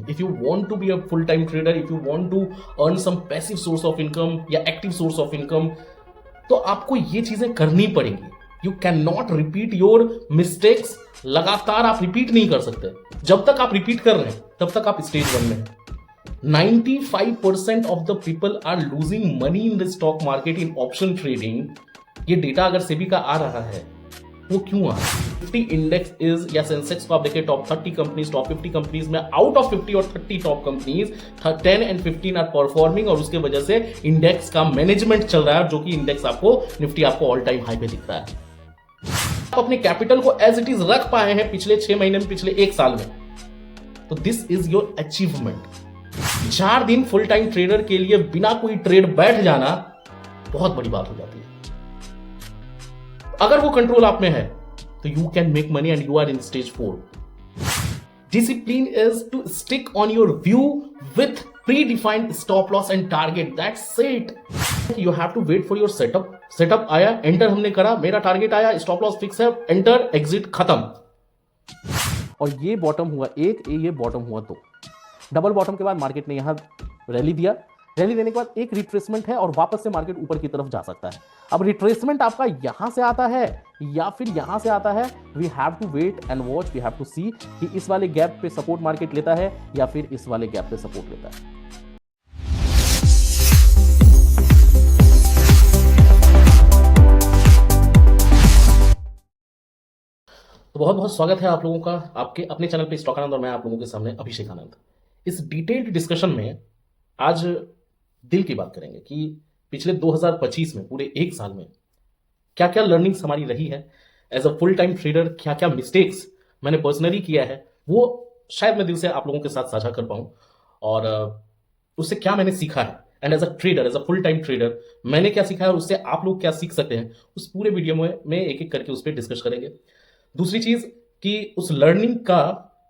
Thing if you want to be a full time trader, if you want to earn some passive source of income या active source of income, तो आपको ये चीजें करनी पड़ेंगी. You can not repeat your mistakes. लगातार आप repeat नहीं कर सकते. जब तक आप रिपीट कर रहे हैं तब तक आप स्टेज 1 में हैं. 95% of the people are losing money in the stock market in option trading. ये डेटा अगर सेबी का आ रहा है, वो क्यों आ रहा है? 50 इंडेक्स इज या सेंसेक्स को आप देखिए, टॉप 30 कंपनीज, टॉप 50 कंपनीज में आउट ऑफ 50 और 30 top companies 10 and 15 are performing, और उसके वजह से इंडेक्स का मैनेजमेंट चल रहा है, जो कि इंडेक्स आपको, निफ्टी आपको ऑल टाइम हाई पे दिख रहा है. आप अपने कैपिटल को एज इट इज रख पाए हैं पिछले 6 महीने में, पिछले 1 साल में, तो दिस इज योर अचीवमेंट. 4 दिन फुल टाइम ट्रेडर के लिए बिना कोई ट्रेड बैठ जाना बहुत बड़ी बात हो जाती है. अगर वो कंट्रोल आप में है तो you can make money and you are in stage 4. Discipline is to stick on your view with predefined stop loss and target. That's it. You have to wait for your setup. Setup आया, enter हमने करा, मेरा target आया, stop loss fix है, enter, exit, खत्म. और ये bottom हुआ 1, ये बॉटम हुआ 2. डबल बॉटम के बाद मार्केट ने यहां रैली दिया. रैली देने के बाद एक रिट्रेसमेंट है और वापस से मार्केट ऊपर की तरफ जा सकता है. अब रिट्रेसमेंट आपका यहां से आता है या फिर यहां से आता है, we have to wait and watch. We have to see कि इस वाले गैप पे सपोर्ट मार्केट लेता है या फिर इस वाले गैप पे सपोर्ट लेता है. तो बहुत बहुत स्वागत है आप लोगों का आपके अपने चैनल पे स्टॉक आनंद, और मैं आप लोगों के सामने अभिषेक आनंद. इस डिटेल्ड डिस्कशन में आज दिल की बात करेंगे कि पिछले 2025 में, पूरे 1 साल में क्या क्या लर्निंग्स हमारी रही है as a full time trader. क्या क्या मिस्टेक्स मैंने पर्सनली किया है, वो शायद मैं दिल से आप लोगों के साथ साझा कर पाऊं, और उससे क्या मैंने सीखा है. And as a trader, as a full time trader, मैंने क्या सीखा है और उससे आप लोग क्या सीख सकते हैं, उस पूरे वीडियो में एक एक करके उस पर डिस्कस करेंगे. दूसरी चीज कि उस लर्निंग का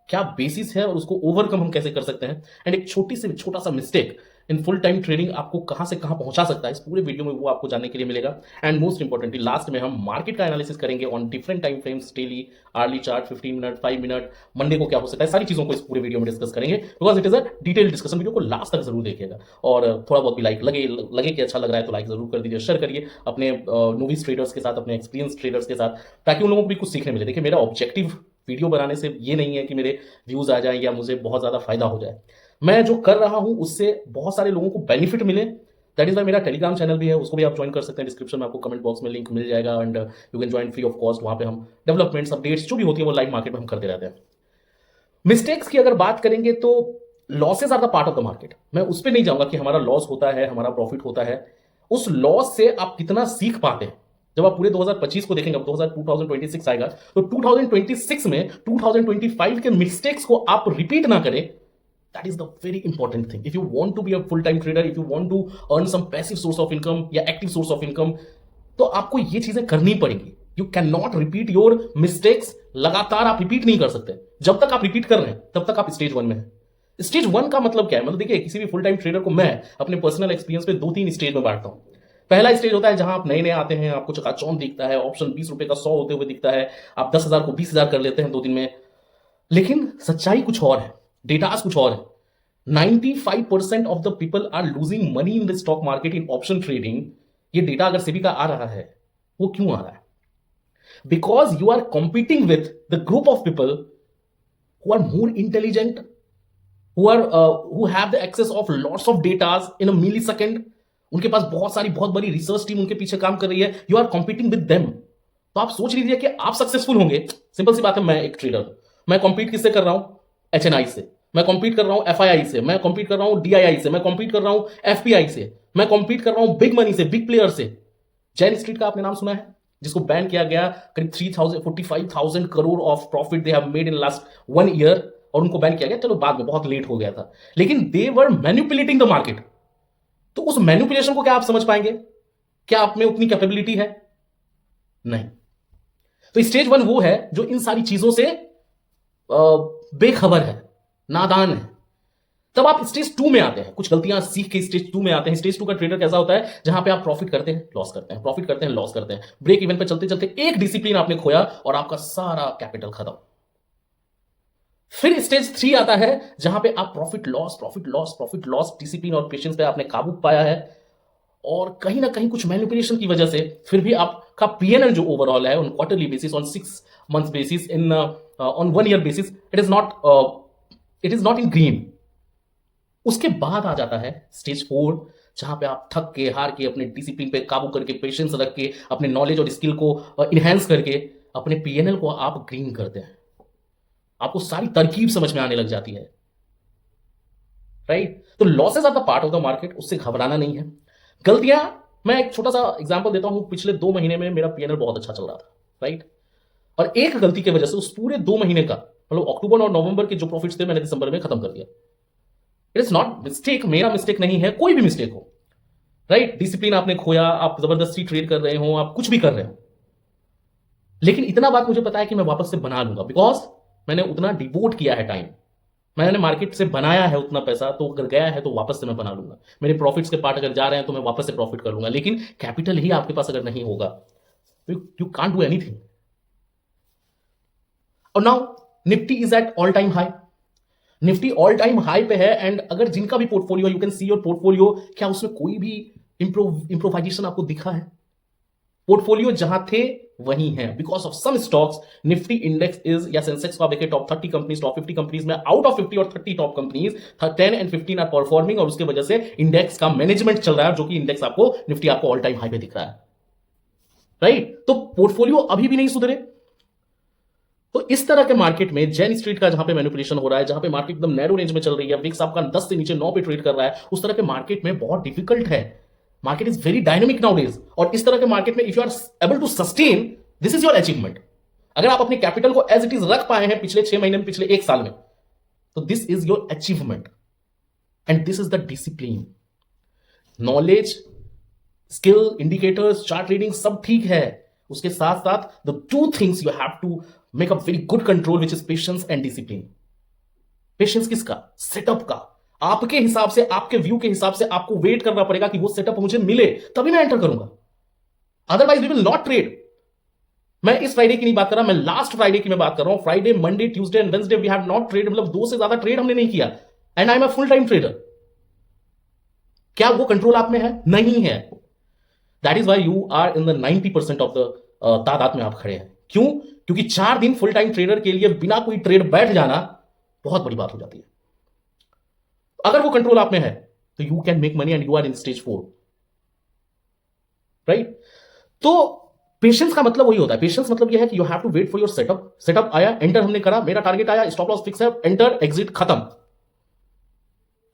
क्या बेसिस है और उसको ओवरकम हम कैसे कर सकते हैं, एंड एक छोटा सा mistake in full time trading आपको कहां से कहां पहुंचा सकता है, इस पूरे वीडियो में वो आपको जानने के लिए मिलेगा. एंड मोस्ट इंपॉर्टेंटली लास्ट में हम मार्केट का एनालिसिस करेंगे on different time frames, daily, hourly chart, 15 minute, 5 minute, Monday को क्या हो सकता है, सारी चीजों को इस पूरे वीडियो में डिस्कस करेंगे, because it is a detail discussion. Video को लास्ट तक जरूर देखिएगा, और थोड़ा बहुत भी लाइक लगे कि अच्छा लग रहा है तो लाइक जरूर कर दीजिए, शेयर करिए अपने नोविस ट्रेडर्स के साथ, अपने एक्सपीरियंस ट्रेडर्स के साथ, ताकि उन लोगों को भी कुछ सीखने मिले. देखिए, मेरा ऑब्जेक्टिव वीडियो बनाने से ये नहीं है कि मेरे व्यूज आ जाए या मुझे बहुत ज्यादा फायदा हो जाए. मैं जो कर रहा हूं उससे बहुत सारे लोगों को बेनिफिट मिले. दैट इज वाई मेरा टेलीग्राम चैनल भी है, उसको भी आप ज्वाइन कर सकते हैं. डिस्क्रिप्शन में आपको कमेंट बॉक्स में लिंक मिल जाएगा, and you can join free of cost. वहां पे हम डेवलपमेंट्स, अपडेट्स जो भी होती है वो लाइव मार्केट में हम करते रहते हैं. मिस्टेक्स की अगर बात करेंगे तो losses are the part of the market. मैं उस पर नहीं जाऊंगा कि हमारा लॉस होता है, हमारा प्रॉफिट होता है. उस लॉस से आप कितना सीख पाते हैं. जब आप पूरे 2025 को देखेंगे, अब 2026 आएगा, तो 2026 में 2025 के मिस्टेक्स को आप रिपीट ना करें. That is the very important thing. If you want to be a full time trader, if you want to earn some passive source of income या एक्टिव सोर्स ऑफ इनकम, तो आपको ये चीजें करनी पड़ेंगी. You can not repeat your mistakes. लगातार आप repeat नहीं कर सकते. जब तक आप रिपीट कर रहे हैं तब तक आप स्टेज 1 में हैं. स्टेज 1 का मतलब क्या है? मतलब देखिए, किसी भी फुल टाइम ट्रेडर को मैं अपने पर्सनल एक्सपीरियंस पे 2-3 स्टेज में बांटता हूं. पहला स्टेज होता है जहां आप नए नए आते हैं, आपको चकाचौंध दिखता है, ऑप्शन 20 रुपए का 100 होते हुए दिखता है, आप 10,000 को 20,000 कर लेते हैं 2 दिन में. लेकिन सच्चाई कुछ और है, डेटास कुछ और है. 95% of the people are losing money in the stock market in option trading. ये डेटा अगर सेबी का आ रहा है, वो क्यों आ रहा है? Because you are competing with the group of people who are more intelligent, who have the access of lots of data in a millisecond. उनके पास बहुत बड़ी रिसर्च टीम उनके पीछे काम कर रही है. You are competing with them. तो आप सोच लीजिए कि आप सक्सेसफुल होंगे. सिंपल सी बात है, मैं एक ट्रेडर हूं. मैं कॉम्पीट किससे कर रहा हूं? एचएनआई से. मैं कॉम्पीट कर रहा हूं एफआईआई से. मैं कॉम्पीट कर रहा हूं डीआईआई से. मैं कॉम्पीट कर रहा हूं एफपीआई से. मैं कॉम्पीट कर रहा हूं बिग मनी से, बिग प्लेयर से. जैन स्ट्रीट का आपने नाम सुना है, जिसको बैन किया गया. करीब 45,000 crore of profit they have made in last 1 year, और उनको बैन किया गया. चलो, बाद में बहुत लेट हो गया था, लेकिन दे वर मैनिपुलेटिंग द मार्केट. तो उस मैनिपुलेशन को क्या आप समझ पाएंगे? क्या आप में उतनी कैपेबिलिटी है? नहीं. तो स्टेज 1 वो है जो इन सारी चीजों से बेखबर है, नादान है. तब आप स्टेज 2 में आते हैं, कुछ गलतियां सीख के स्टेज 2 में आते हैं. स्टेज 2 का ट्रेडर कैसा होता है? जहां पे आप प्रॉफिट करते हैं, लॉस करते हैं, प्रॉफिट करते हैं, लॉस करते हैं. ब्रेक इवन पे चलते चलते एक डिसिप्लिन आपने खोया और आपका सारा कैपिटल खत्म. फिर स्टेज 3 आता है जहां पे आप प्रॉफिट लॉस डिसिप्लिन और पेशेंस पे आपने काबू पाया है, और कहीं ना कहीं कुछ मैनिपुलेशन की वजह से फिर भी आपका पीएनएल जो ओवरऑल है on quarterly basis, on 6 month basis, in on 1 year basis, it is not in green. उसके बाद आ जाता है स्टेज 4, जहां पे आप थक के हार के अपने डिसिप्लिन पे काबू करके पेशेंस रख के अपने नॉलेज और स्किल को इनहेंस करके अपने पीएनएल को आप ग्रीन करते हैं। आपको सारी तरकीब समझ में आने लग जाती है, राइट? तो losses are the part of the market, उससे घबराना नहीं है। गलतियां, मैं एक छोटा सा एग्जांपल देता हूं। पिछले 2 महीने में मेरा पीएनएल बहुत अच्छा चल रहा था, राइट? और एक गलती की वजह से उस पूरे 2 महीने का, मतलब अक्टूबर और नवंबर के जो प्रॉफिट्स थे मैंने दिसंबर में खत्म कर दिया। इट इज नॉट मिस्टेक, मेरा मिस्टेक नहीं है, कोई भी मिस्टेक हो, राइट? डिसिप्लिन आपने खोया, आप जबरदस्ती ट्रेड कर रहे हो, आप कुछ भी कर रहे हो, लेकिन इतना बात मुझे पता है कि मैं वापस से बना लूंगा, बिकॉज मैंने उतना डिवोट किया है टाइम, मैंने मार्केट से बनाया है उतना पैसा, तो अगर गया है तो वापस से मैं बना लूंगा। मेरे प्रॉफिट्स के पार्ट अगर जा रहे हैं तो मैं वापस से प्रॉफिट कर लूंगा, लेकिन कैपिटल ही आपके पास अगर नहीं होगा तो यू कांट डू एनीथिंग। और now Nifty is at all time high, Nifty all time high पे है। एंड अगर जिनका भी portfolio, you can see your portfolio, क्या उसमें कोई भी इंप्रोवाइजेशन आपको दिखा है? पोर्टफोलियो जहां थे वही है, because of some stocks Nifty index is, या सेंसेक्स को आप देखिए, टॉप 30 कंपनीज, टॉप 50 कंपनीज में आउट ऑफ 50 और 30 top companies 10 and 15 are performing, और उसके वजह से इंडेक्स का मैनेजमेंट चल रहा है, जो कि इंडेक्स आपको, निफ्टी आपको ऑल टाइम हाई पे दिख रहा है, राइट? तो पोर्टफोलियो अभी भी नहीं सुधरे। तो इस तरह के मार्केट में जेन स्ट्रीट का जहां पे मैनिपुलेशन हो रहा है, जहां पे मार्केट एकदम नैरो रेंज में चल रही है, विक्स आपका 10 से नीचे 9 पे ट्रेड कर रहा है, उस तरह के मार्केट में बहुत डिफिकल्ट है। Market is very dynamic nowadays, और इस तरह के मार्केट में if you are able to sustain, this is your achievement. अगर आप अपने कैपिटल को एज इट इज रख पाए हैं पिछले 6 महीने में, पिछले 1 साल में, तो this is your achievement, and this is the discipline. Knowledge, skill, indicators, chart reading सब ठीक है, उसके साथ साथ the 2 things you have to make a very good control, which is patience and discipline. Patience किसका? सेटअप का। आपके हिसाब से, आपके व्यू के हिसाब से आपको वेट करना पड़ेगा कि वो सेटअप मुझे मिले, तभी मैं एंटर करूंगा, otherwise we will not trade. मैं इस फ्राइडे की नहीं बात कर रहा, मैं लास्ट फ्राइडे की मैं बात कर रहा हूं। Friday, Monday, Tuesday and Wednesday we have not trade, मतलब 2 से ज्यादा ट्रेड हमने नहीं किया, and I am a full time trader. क्या वो कंट्रोल आप में है? नहीं है। That is why you are in the 90% of the तादाद में आप खड़े हैं। क्यों? क्योंकि 4 दिन फुल टाइम ट्रेडर के लिए बिना कोई ट्रेड बैठ जाना बहुत बड़ी बात हो जाती है। अगर वो कंट्रोल आप में है तो you can make money and you are in stage 4, right? तो पेशेंस का मतलब वही होता है। पेशेंस मतलब यह है कि you have to wait for your setup. Setup आया, एंटर हमने करा, मेरा टारगेट आया, स्टॉप लॉस फिक्स है, एंटर, एग्जिट, खत्म।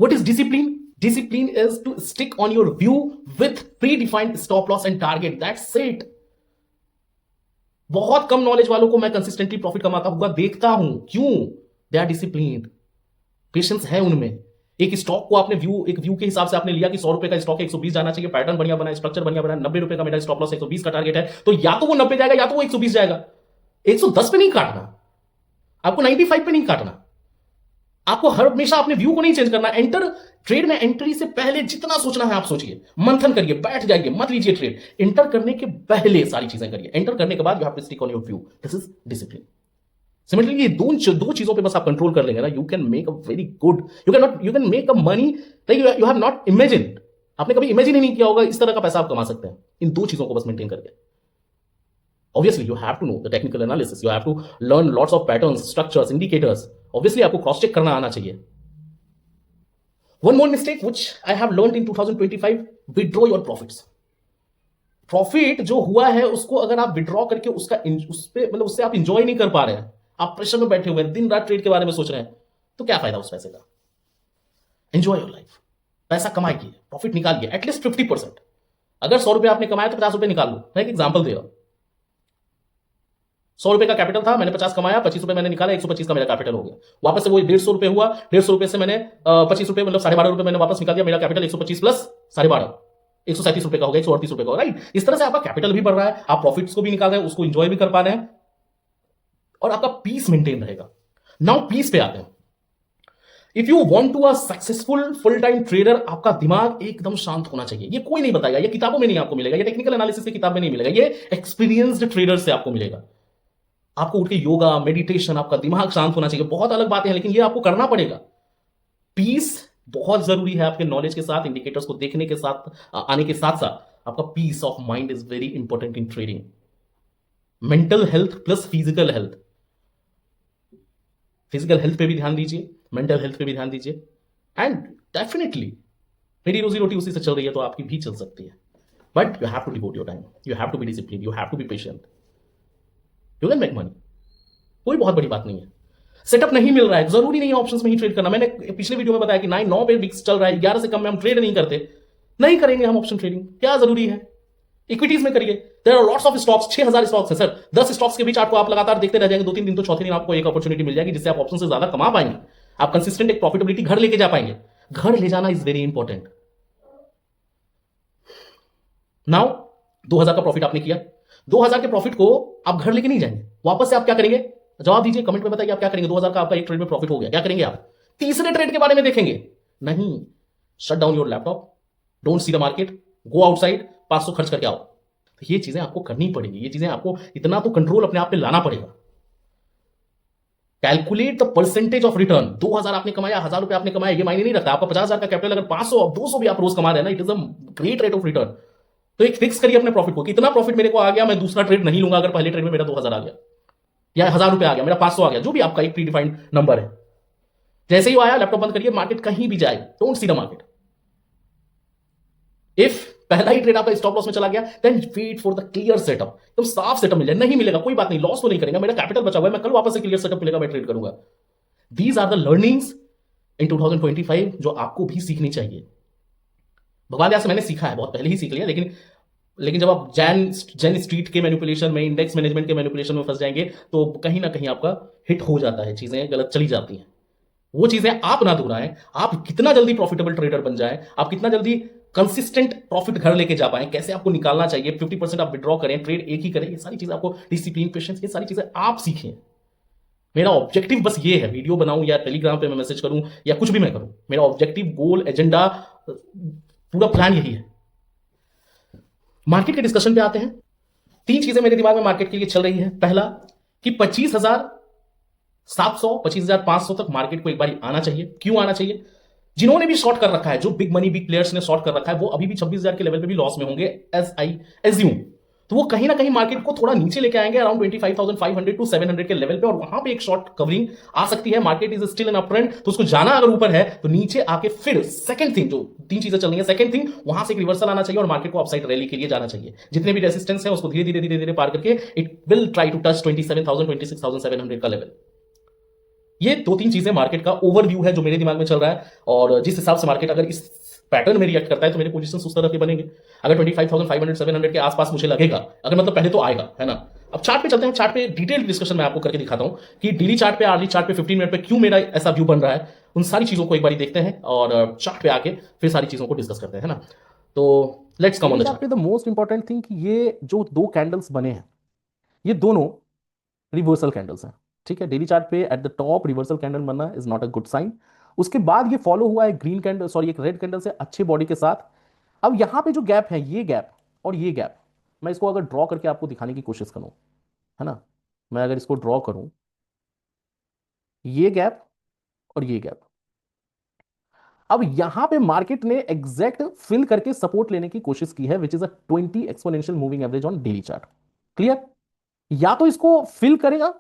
What is discipline? Discipline is to stick on your view with predefined stop loss and target. That's it. बहुत कम knowledge वालों को मैं कंसिस्टेंटली प्रॉफिट कमाता हुआ देखता हूं। क्यों? दे आर डिसिप्लिन्ड, पेशेंस है उनमें। एक स्टॉक को आपने एक व्यू के हिसाब से आपने लिया कि 100 रुपए का स्टॉक है, 120 जाना चाहिए, पैटर्न बढ़िया बना, स्ट्रक्चर बढ़िया बना, 90 रुपए का मेरा स्टॉप लॉस, 120 का टारगेट है, तो या तो वो 90 जाएगा या तो वो 120 जाएगा। 110 पे नहीं काटना, आपको 95 पे नहीं काटना, आपको हमेशा अपने व्यू को नहीं चेंज करना। एंटर, ट्रेड में एंट्री से पहले जितना सोचना है आप सोचिए, मंथन करिए, बैठ जाइए, मत लीजिए ट्रेड। एंटर करने के पहले सारी चीजें करिए, एंटर करने के बाद you have to stick on your view. This is discipline. Similarly ये दो चीजों पे बस आप कंट्रोल कर लेंगे ना, you can make a very good, you can make a money like you have not imagine. आपने कभी इमेजिन ही नहीं किया होगा इस तरह का पैसा आप कमा सकते हैं इन 2 चीजों को बस मेंटेन करके। Obviously, you have to know the technical analysis. You have to learn lots of patterns, structures, indicators. Obviously, आपको क्रॉस चेक करना आना चाहिए. One more mistake which I have learned in 2025: withdraw your profits. Profit जो हुआ है उसको अगर आप विड्रॉ करके उससे आप इंजॉय नहीं कर पा रहे हैं, आप प्रेशर में बैठे हुए हैं, दिन रात ट्रेड के बारे में सोच रहे हैं, तो क्या फायदा उस पैसे का? एंजॉय योर लाइफ, पैसा कमाइए, प्रॉफिट निकालिए, एटलीस्ट 50%। अगर 100 रुपए आपने कमाया तो 50 रुपए निकाल लो। मैं एक एग्जाम्पल दे रहा हूं। 100 रुपए का कैपिटल था, मैंने 50 कमाया, 25 रुपए मैंने निकाला, 125 का मेरा कैपिटल हो गया। वापस से वो 150 रुपए हुआ, 150 रुपए से मैंने 25 रुपए मतलब 12.5 रुपए मैंने वापस निकाल दिया, मेरा कैपिटल 125 प्लस 12.5, 137 रुपए का हो गया, 138 रुपए का, राइट? इस तरह से आपका कैपिटल भी बढ़ रहा है, आप प्रॉफिट्स को भी निकाल रहे हैं, उसको इंजॉय भी कर पा रहे हैं, और आपका पीस मेंटेन रहेगा। नाउ पीस पे आते हैं। If you want to a successful full time trader, आपका दिमाग एकदम शांत होना चाहिए। ये कोई नहीं बताएगा, ये किताबों में नहीं आपको मिलेगा, ये टेक्निकल एनालिसिस की किताब में नहीं मिलेगा, ये एक्सपीरियंस्ड ट्रेडर से आपको मिलेगा। आपको उठ के योगा, मेडिटेशन, आपका दिमाग शांत होना चाहिए, बहुत अलग बातें हैं, लेकिन ये आपको करना पड़ेगा। पीस बहुत जरूरी है आपके नॉलेज के साथ, इंडिकेटर्स को देखने के साथ, आने के साथ साथ आपका peace of mind is very important in trading. Mental health plus physical health, physical health पे भी ध्यान दीजिए, मेंटल हेल्थ पे भी ध्यान दीजिए, एंड डेफिनेटली मेरी रोजी रोटी उसी से चल रही है तो आपकी भी चल सकती है। But you have to devote your time, you have to be discipline, you have to be patient, you can make money. कोई बहुत बड़ी बात नहीं है। सेटअप नहीं मिल रहा है, जरूरी नहीं है ऑप्शंस में ही ट्रेड करना। मैंने पिछले वीडियो में बताया कि 9 पे विक्स चल रहा है, 11 से कम में हम ट्रेड नहीं करते, नहीं करेंगे हम ऑप्शन ट्रेडिंग, क्या जरूरी है। इक्विटीज में करिए, there are lots of stocks, 6000 stocks है सर, 10 स्टॉक्स के बीच आपको आप लगातार देखते रह जाएंगे, 2-3 दिन तो चौथे दिन आपको एक अपॉर्चुनिटी मिल जाएगी जिससे आप ऑप्शन से ज्यादा कमा पाएंगे, आप कंसिस्टेंट एक प्रॉफिटेबिलिटी घर लेके जा पाएंगे। घर ले जाना इज वेरी इंपॉर्टेंट। नाउ 2000 का प्रॉफिट आपने किया, 2000 के प्रॉफिट को आप घर लेके नहीं जाएंगे, वापस से आप क्या करेंगे, जवाब दीजिए, कमेंट में बताइए आप क्या करेंगे। 2000 का आपका एक ट्रेड में प्रॉफिट हो गया, क्या करेंगे आप, तीसरे ट्रेड के बारे में देखेंगे नहीं। Shut down your laptop, don't see the market, go outside, 500 खर्च करके आओ। तो ये चीजें आपको करनी पड़ेगी, ये चीजें आपको इतना तो कंट्रोल अपने आप पे लाना पड़ेगा। Calculate the percentage of return. 2000 आपने कमाया, 1000 रुपए आपने कमाया, ये मायने नहीं रखता। आपका 50,000 का कैपिटल अगर 500 और 200 भी आप रोज कमा रहे हैं ना, it is a great rate of return. तो एक फिक्स करिए अपने प्रॉफिट को, कितना प्रॉफिट मेरे को आ गया, मैं दूसरा ट्रेड नहीं लूंगा अगर पहले ट्रेड में मेरा 2000 आ गया या 1000 रुपए आ गया, मेरा 500 आ गया, जो भी आपका एक प्री डिफाइंड नंबर है। जैसे ही आया लैपटॉप बंद करिए, मार्केट कहीं भी जाए, don't see the market. If पहला ही ट्रेड आपका स्टॉप लॉस में चला गया, then wait for the clear setup, एकदम साफ सेटअप मिल जाए। नहीं मिलेगा कोई बात नहीं, लॉस तो नहीं करेगा, मेरा कैपिटल बचा हुआ है, मैं कल वापस से क्लियर सेटअप मिलेगा, मैं ट्रेड करूंगा। These are the learnings in 2025 जो आपको भी सीखनी चाहिए। भगवान दया से मैंने सीखा है, बहुत पहले ही सीख लिया, लेकिन जब आप जैन स्ट्रीट के मैनिपुलेशन में, इंडेक्स मैनेजमेंट के मैनिपुलेशन में फंस जाएंगे तो कहीं ना कहीं आपका हिट हो जाता है, चीजें गलत चली जाती हैं। वो चीजें आप ना दोहराएं, आप कितना जल्दी प्रॉफिटेबल ट्रेडर बन जाएं, आप कितना जल्दी कंसिस्टेंट प्रॉफिट घर लेके जा पाए, कैसे आपको निकालना चाहिए, 50% आप विड्रॉ करें, ट्रेड एक ही करें, ये सारी चीजें आपको, डिसिप्लिन, पेशेंस, ये सारी चीजें आप सीखें। मेरा ऑब्जेक्टिव बस ये है, वीडियो बनाऊं या टेलीग्राम पे मैं मैसेज करूं या कुछ भी मैं करूं, मेरा ऑब्जेक्टिव, गोल, एजेंडा, पूरा प्लान यही है। मार्केट के डिस्कशन पे आते हैं। 3 चीजें मेरे दिमाग में मार्केट के लिए चल रही है। पहला कि 25,700, 25,500 तक मार्केट को एक बार आना चाहिए। क्यों आना चाहिए, जिन्होंने भी शॉर्ट कर रखा है, जो बिग मनी बिग प्लेयर्स ने शॉर्ट कर रखा है, वो अभी भी 26,000 के लेवल पे भी लॉस में होंगे, एज आई एज्यूम। तो वो कहीं ना कहीं मार्केट को थोड़ा नीचे लेके आएंगे, अराउंड 25,500 टू 700 के लेवल पे, और वहां पे एक शॉर्ट कवरिंग आ सकती है। Market is still an up trend, तो उसको जाना अगर ऊपर है तो नीचे आके फिर सेकंड थिंग, जो 3 चीजें चल रही है, सेकंड थिंग वहां से एक रिवर्सल आना चाहिए और मार्केट को अपसाइड रैली के लिए जाना चाहिए। जितने भी रेसिस्टेंस है उसको धीरे धीरे धीरे धीरे पार करके it will try to touch 27,000 26,700 का लेवल। ये 2-3 चीजें मार्केट का ओवरव्यू है जो मेरे दिमाग में चल रहा है, और जिस हिसाब से मार्केट अगर इस पैटर्न में रिएक्ट करता है तो मेरे पोजीशन उस तरह के बनेंगे। अगर 25,500 700 के आसपास मुझे लगेगा, अगर मतलब पहले तो आएगा, है ना। अब चार्ट पे चलते हैं, चार्ट पे डिटेल डिस्कशन मैं आपको करके दिखाता हूं कि डेली चार्ट पे, आर्ली चार्ट पे, 15 मिनट पे क्यों मेरा ऐसा व्यू बन रहा है। उन सारी चीजों को एक बार देखते हैं और चार्ट पे आके फिर सारी चीजों को डिस्कस करते हैं, है ना। तो let's come on the chart. The most important thing, ये जो 2 कैंडल्स बने हैं, ये दोनों रिवर्सल कैंडल्स हैं। ठीक है, डेली चार्ट पे at the top reversal candle बनना is not a good sign. उसके बाद ये फॉलो हुआ है ग्रीन कैंडल, सॉरी, एक रेड कैंडल से अच्छे बॉडी के साथ। अब यहां पे जो गैप है, ये गैप और ये गैप, मैं इसको अगर ड्रॉ करके आपको दिखाने की कोशिश करूं, है ना, मैं अगर इसको ड्रॉ करूं, ये गैप और ये गैप, अब यहां पे मार्केट ने एग्जैक्ट फिल करके सपोर्ट लेने की कोशिश की है, which is a 20 exponential moving average on daily chart. Clear, या तो इसको फिल करेगा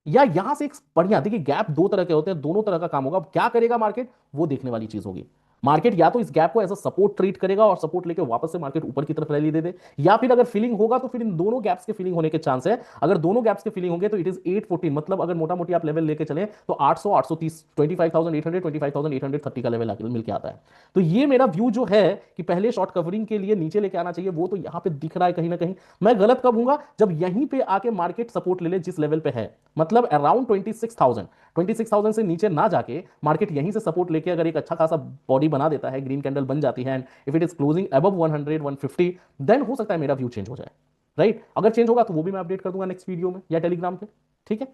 या यहां से एक बढ़िया, देखिए गैप 2 तरह के होते हैं, दोनों तरह का काम होगा। अब क्या करेगा मार्केट, वो देखने वाली चीज होगी। मार्केट या तो इस गैप को एज अ सपोर्ट ट्रीट करेगा और सपोर्ट लेके वापस से मार्केट ऊपर की तरफ रैली दे दे, या फिर अगर फीलिंग होगा तो फिर इन दोनों गैप्स के फीलिंग होने के चांस है। अगर दोनों गैप्स के फीलिंग होंगे तो इट इज 814, मतलब अगर मोटा मोटी आप लेवल लेके चले तो 800, 830, 25,800, 25,830 का लेवल मिलकर आता है। तो ये मेरा व्यू जो है कि पहले शॉर्ट कवरिंग के लिए नीचे लेके आना चाहिए, वो तो यहां पे दिख रहा है कहीं ना कहीं। मैं गलत कब हूंगा, जब यहीं पे आके मार्केट सपोर्ट ले ले जिस लेवल पे है, मतलब अराउंड 26,000 से नीचे ना जाके मार्केट यहीं से सपोर्ट लेके अगर एक अच्छा खासा बॉडी बना देता है, ग्रीन कैंडल बन जाती है, and if it is closing above 100 150, देन हो सकता है मेरा व्यू चेंज हो जाए। राइट, अगर चेंज होगा तो वो भी मैं अपडेट कर दूंगा नेक्स्ट वीडियो में या टेलीग्राम पे। ठीक है,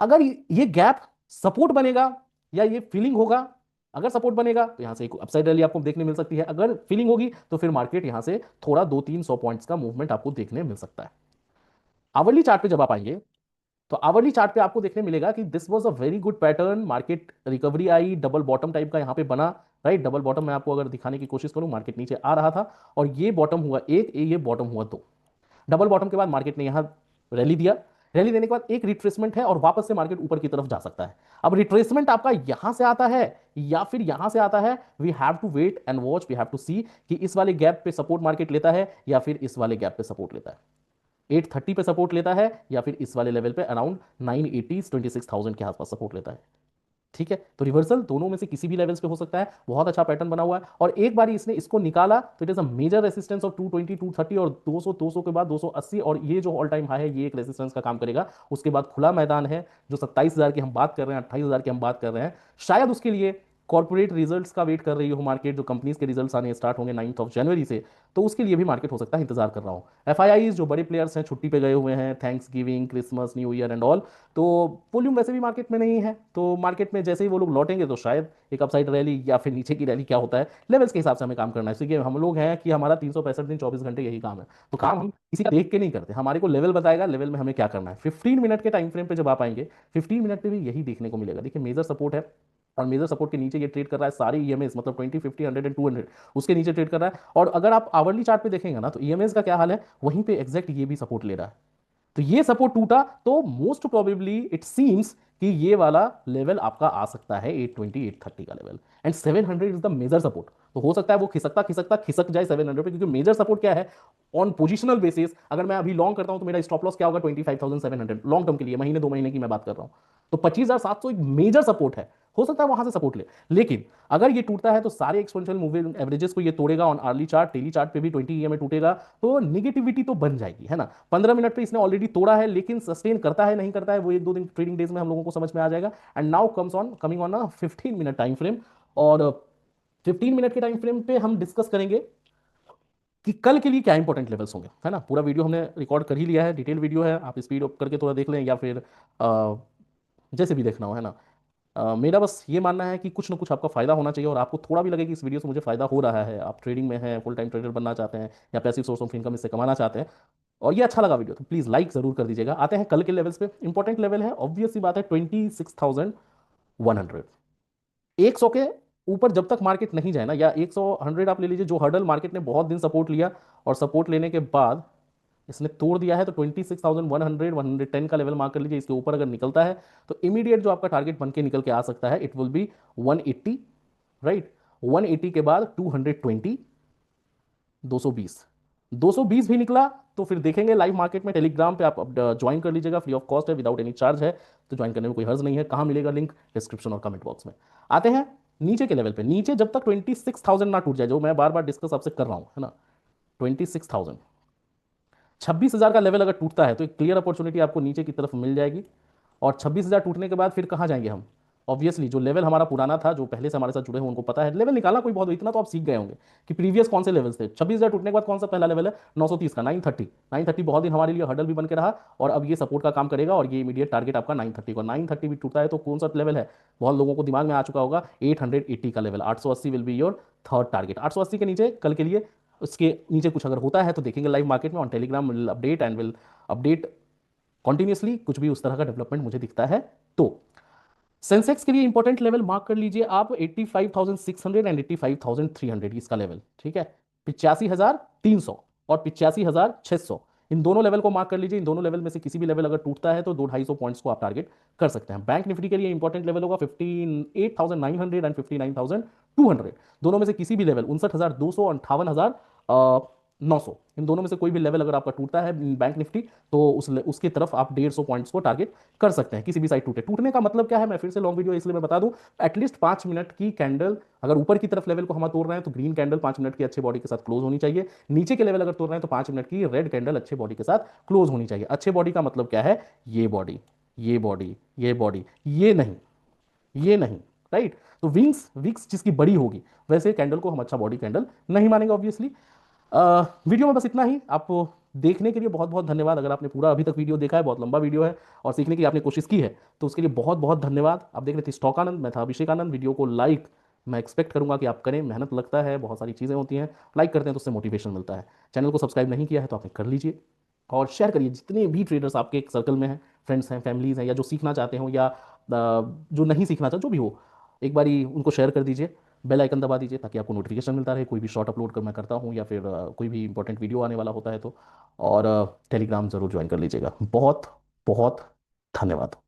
अगर ये गैप सपोर्ट बनेगा या ये फीलिंग होगा, अगर सपोर्ट बनेगा तो यहां से एक अपसाइड रैली आपको देखने मिल सकती है, अगर फीलिंग होगी तो फिर मार्केट यहां से थोड़ा 200-300 पॉइंट्स का मूवमेंट आपको देखने मिल सकता है। आवरली चार्ट पे जब आप आएंगे तो आवरली चार्ट पे आपको देखने मिलेगा कि this was a very good pattern, market recovery I, double bottom type का यहाँ पे बना, राइट। डबल बॉटम मैं आपको अगर दिखाने की कोशिश करूं, मार्केट नीचे आ रहा था और ये बॉटम हुआ एक, ये बॉटम हुआ दो। डबल बॉटम के बाद मार्केट ने यहां रैली दिया, रैली देने के बाद एक रिट्रेसमेंट है और वापस से मार्केट ऊपर की तरफ जा सकता है। अब रिट्रेसमेंट आपका यहां से आता है या फिर यहां से आता है, we have to wait and watch, we have to see कि इस वाले गैप पे सपोर्ट मार्केट लेता है या फिर इस वाले गैप पे सपोर्ट लेता है, 830 पे सपोर्ट लेता है या फिर इस वाले लेवल पे अराउंड 980 26,000 के आसपास सपोर्ट लेता है। ठीक है, तो रिवर्सल दोनों में से किसी भी लेवल्स पे हो सकता है। बहुत अच्छा पैटर्न बना हुआ है और एक बार इसने इसको निकाला तो it is a major resistance of 220 230 और 200 200 के बाद 280 और ये जो ऑल टाइम हाई है ये एक रेसिस्टेंस का काम करेगा। उसके बाद खुला मैदान है, जो 27,000 की हम बात कर रहे हैं, 28,000 की हम बात कर रहे हैं, शायद उसके लिए कॉर्पोरेट रिजल्ट्स का वेट कर रही हो मार्केट, जो कंपनीज के रिजल्ट्स आने स्टार्ट होंगे 9 जनवरी से, तो उसके लिए भी मार्केट हो सकता है इंतजार कर रहा हो। एफआईआईज जो बड़े प्लेयर्स हैं छुट्टी पे गए हुए हैं, thanks giving, Christmas, new year and all, तो वॉल्यूम वैसे भी मार्केट में नहीं है, तो मार्केट में जैसे ही वो लोग लौटेंगे तो शायद एक अपसाइड रैली या फिर नीचे की रैली, क्या होता है लेवल्स के हिसाब से हमें काम करना है। क्योंकि हम लोग हैं कि हमारा 365 दिन 24 घंटे यही काम है, तो काम हम किसी का देख के नहीं करते, हमारे को लेवल बताएगा, लेवल में हमें क्या करना है। 15 मिनट के टाइम फ्रेम पे जब आप आएंगे, 15 मिनट पे भी यही देखने को मिलेगा। देखिए मेजर सपोर्ट है और मेजर सपोर्ट के नीचे ये ट्रेड कर रहा है सारे ईएमएस, मतलब 20 50 100 एंड 200 उसके नीचे ट्रेड कर रहा है। और अगर आप आवरली चार्ट पे देखेंगे ना तो ईएमएस का क्या हाल है, वहीं पे एग्जैक्ट ये भी सपोर्ट ले रहा है। तो ये सपोर्ट टूटा तो मोस्ट प्रोबेबली इट सीम्स कि ये वाला लेवल आपका आ सकता है 820 830 का level, and 700 is the major support. तो हो सकता है वो खिसकता खिसकता खिसक जाए 700 पे, क्योंकि मेजर सपोर्ट क्या है ऑन पोजिशनल बेसिस, अगर मैं अभी लॉन्ग करता हूं तो मेरा स्टॉप लॉस क्या होगा 25,700 लॉन्ग टर्म के लिए, महीने 2 महीने की मैं बात कर रहा हूं। तो 25,700 एक मेजर सपोर्ट है, हो सकता है वहां से सपोर्ट ले। लेकिन अगर ये टूटता है तो सारे एक्सपोनेंशियल मूविंग एवरेजेस को ये तोड़ेगा, on early chart daily chart पे भी 20 ईएमए टूटेगा, तो निगेटिविटी तो बन जाएगी, है ना। 15 मिनट पे इसने ऑलरेडी तोड़ा है, लेकिन सस्टेन करता है नहीं करता है वो एक दो दिन ट्रेडिंग डेज में हम लोगों को समझ में आ जाएगा। And now comes on coming on a 15 minute time frame, और 15 मिनट के टाइम फ्रेम पे हम डिस्कस करेंगे कि कल के लिए क्या इंपॉर्टेंट लेवल्स होंगे, है ना। पूरा वीडियो हमने रिकॉर्ड कर ही लिया है, डिटेल वीडियो है, आप स्पीड अप करके थोड़ा देख लें या फिर जैसे भी देखना हो, है ना। मेरा बस ये मानना है कि कुछ ना कुछ आपका फायदा होना चाहिए और आपको थोड़ा भी लगे कि इस वीडियो से मुझे फायदा हो रहा है, आप ट्रेडिंग में हैं, फुल टाइम ट्रेडर बनना चाहते हैं या पैसिव सोर्स ऑफ इनकम इससे कमाना चाहते हैं और ये अच्छा लगा वीडियो, तो प्लीज लाइक जरूर कर दीजिएगा। आते हैं कल के लेवल्स पे। इंपॉर्टेंट लेवल है, ऑब्वियस सी बात है, 26,100। 100 के ऊपर जब तक मार्केट नहीं जाए ना, या 100 100 आप ले लीजिए, जो हर्डल मार्केट ने बहुत दिन सपोर्ट लिया और सपोर्ट लेने के बाद इसने तोड़ दिया है, तो 26,100 110 का लेवल मार्क कर लीजिए। इसके ऊपर अगर निकलता है तो इमीडिएट जो आपका टारगेट बन के निकल के आ सकता है, इट विल बी 180, राइट। 180 के बाद 220, 220, 220 भी निकला तो फिर देखेंगे लाइव मार्केट में। टेलीग्राम पे आप ज्वाइन कर लीजिएगा, फ्री ऑफ कॉस्ट है, विदाउट एनी चार्ज है, तो ज्वाइन करने में कोई हर्ज नहीं है। कहाँ मिलेगा लिंक, डिस्क्रिप्शन और कमेंट बॉक्स में। आते हैं नीचे के लेवल पे। नीचे जब तक 26,000 ना टूट जाए, जो मैं बार बार डिस्कस आपसे कर रहा हूं, है ना, 26,000, 26,000 का लेवल अगर टूटता है तो एक क्लियर अपॉर्चुनिटी आपको नीचे की तरफ मिल जाएगी। और 26,000 टूटने के बाद फिर कहाँ जाएंगे हम, ऑब्वियसली जो लेवल हमारा पुराना था, जो पहले से हमारे साथ जुड़े हैं उनको पता है, लेवल निकालना कोई बहुत, इतना तो आप सीख गए होंगे कि प्रीवियस कौन से लेवल्स थे। 26,000 टूटने के बाद कौन सा पहला लेवल है, 930 का, 930। 930 बहुत दिन हमारे लिए हर्डल भी बन के रहा और अब ये सपोर्ट का काम करेगा और ये इमीडिएट टारगेट आपका 930 का। 930 भी टूटता है तो कौन सा लेवल है, बहुत लोगों को दिमाग में आ चुका होगा, 880 का level, 880 will be your third target. 880 के नीचे कल के लिए, उसके नीचे कुछ अगर होता है तो देखेंगे लाइव मार्केट में, on Telegram will update and will update continuously, कुछ भी उस तरह का डेवलपमेंट मुझे दिखता है तो। सेंसेक्स के लिए इंपॉर्टेंट लेवल मार्क कर लीजिए आप, 85,600 एंड 85,300 इसका लेवल, ठीक है। 85,300 और 85,600, इन दोनों लेवल को मार्क कर लीजिए। इन दोनों लेवल में से किसी भी लेवल अगर टूटता है तो 200-250 पॉइंट्स को आप टारगेट कर सकते हैं। बैंक निफ्टी के लिए इंपॉर्टेंट लेवल होगा 58,900 एंड 59,200, दोनों में से किसी भी लेवल, 59,200 और 58,900, इन दोनों में से कोई भी लेवल अगर आपका टूटता है बैंक निफ्टी, तो उसके तरफ आप 150 पॉइंट्स को टारगेट कर सकते हैं। किसी भी साइड टूटने का मतलब क्या है, मैं फिर से लॉन्ग वीडियो इसलिए मैं बता दूं, एटलीस्ट 5 मिनट की कैंडल अगर ऊपर की तरफ लेवल को हम तोड़ रहे हैं तो ग्रीन कैंडल 5 मिनट की अच्छे बॉडी के साथ क्लोज होनी चाहिए। नीचे के लेवल अगर तोड़ रहे हैं तो 5 मिनट की रेड कैंडल अच्छे बॉडी के साथ क्लोज होनी चाहिए। अच्छे बॉडी का मतलब क्या है, ये बॉडी, ये बॉडी, ये बॉडी, ये नहीं, ये नहीं, राइट। तो विंग्स विक्स जिसकी बड़ी होगी वैसे कैंडल को हम अच्छा बॉडी कैंडल नहीं मानेंगे ऑब्वियसली। वीडियो में बस इतना ही। आप देखने के लिए बहुत बहुत धन्यवाद। अगर आपने पूरा अभी तक वीडियो देखा है, बहुत लंबा वीडियो है और सीखने की आपने कोशिश की है, तो उसके लिए बहुत बहुत धन्यवाद। आप देख रहे थे स्टॉक आनंद, मैं था अभिषेक आनंद। वीडियो को लाइक मैं एक्सपेक्ट करूंगा कि आप करें, मेहनत लगता है, बहुत सारी चीज़ें होती हैं, लाइक करते हैं तो उससे मोटिवेशन मिलता है। चैनल को सब्सक्राइब नहीं किया है तो आपने कर लीजिए और शेयर करिए, जितने भी ट्रेडर्स आपके सर्कल में हैं फ्रेंड्स हैं, फैमिलीज़ हैं, या जो सीखना चाहते हो या जो नहीं सीखना चाहते, जो भी हो, एक बारी उनको शेयर कर दीजिए, बेल आइकन दबा दीजिए ताकि आपको नोटिफिकेशन मिलता रहे कोई भी शॉर्ट अपलोड कर मैं करता हूँ, या फिर कोई भी इंपॉर्टेंट वीडियो आने वाला होता है तो। और टेलीग्राम ज़रूर ज्वाइन कर लीजिएगा। बहुत बहुत धन्यवाद।